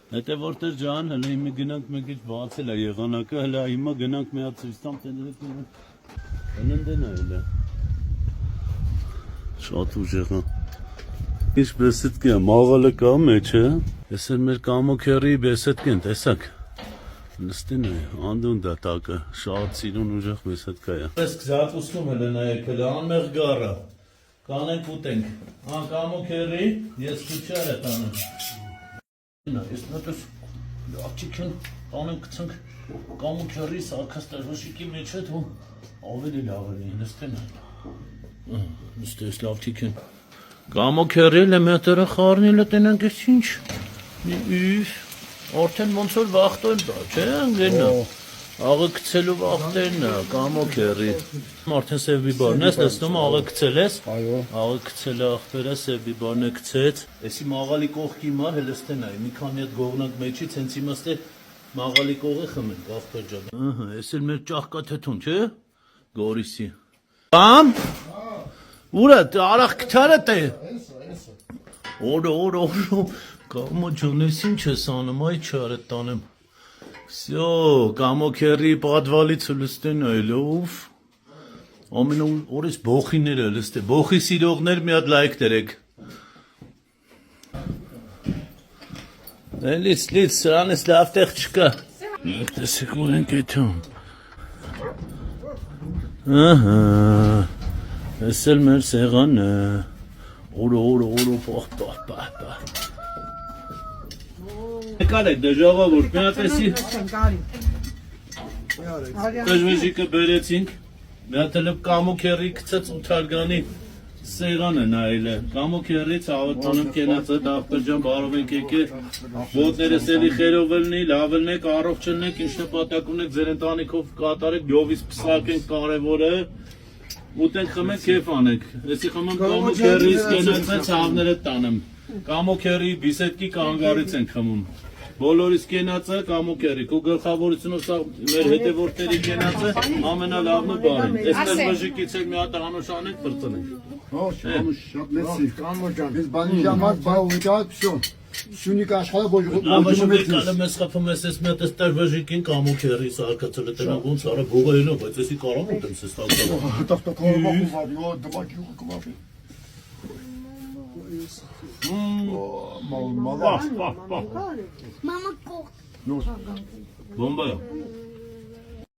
Հետո որտեղ ջան, հələ հիմա գնանք մեկ ինչ բացել է եղանակը, հələ հիմա գնանք մի հատ ցույց տամ տեներեք հննդեն այլը։ Շատ ուժեղ է։ Ինչ բեսեդկի է, մաղալը կա մեջը։ Ես էլ մեր կամոքերի բեսեդկի են, տեսակ։ Նստին է, անդուն դա տակը, շատ սիրուն ուժեղ բեսեդկա է։ Եսք զատուսնում հələ նայեք, հələ անմեղ գառը։ Կանենք ուտենք։ Կամոքերի, ես քուչար է տանեմ։ Ես նոտս աղջիկն տանեմ կցնք կամոքերի սարքաստար հոշիկի մեջ է թում ավելի լավելի նստեն նստես լավջիկն կամոքերի էլ է մետերը խարնիլ է տենանք ես ինչ արդեն ոնց որ վաղտոն դա չէ ընգենա աղը կցելու վաղտերն է կամոքերի արդեն սև բիբարն ես լսնում աղը կցել ես աղը կցել է աղբերը սև բիբարն է կցեց եսի մաղալի կողքի մար հելստեն այ մի քանի հատ գողնակ մեջից հենց իմաստ է մաղալի կողը խմենք աղբեր ջան ես էլ մեր ճաղկաթթուն չէ գորիսի Կամ ուրա արախ կթարը տե օր կամո ջան ես ինչ ես անում այ չարը տանեմ Всё, կամոքերի պատվալից լստեն այլով ամեն օրից բոխիները լստե բոխի սիրողներ մի հատ լայք դրեք Լից սրանից լավ տեղ չկա տեսեք որ ենք այդում Ես էլ մեր սեղանը օր պահ Եկալ եք դժողավոր, միատեսի Դժվեժիկը բերեցինք, միատելը կամոքերի կցեց ութարգանի սեղանը նայել է Կամոքերից ավտանım կենացը դաղբեր ջան բարով ենք եկել Ոտներս էլի խերով ելնի, լավ ելնեք, առողջ ելնեք, ինչ նպատակ ունեք ձեր ընտանիքով կատարեք, յովից պսակենք կարևորը Ուտենք խմենք կեֆ անենք, եսի խմեմ կամոքերից կենացը ցավները տանեմ Կամոքերի բիսետկի կանգարից ենք խմում Բոլորիս կենացը կամոքերի, քո գլխավորությունով սա մեր հետևորդների կենացը ամենալավն ու բարին Ես դժվեժիկից էլ մի հատ անուշ անենք պրծնենք Շատ մեծի, կամո ջան, ես բանի ժամանակ բա ուտած всё Շունիկ աշխարհը բոժում Նավաշոկը մեզ խփում ես ես մի հատ դժվեժիկին կամոքերի սարկացել է տնա ոնց արա գողայելով, բայց եսի կարամ ուտեմ սես տակը Հատախտա կարողա կուվարյո, դմաճյուղը կուվարի Մամա կող Բոմբա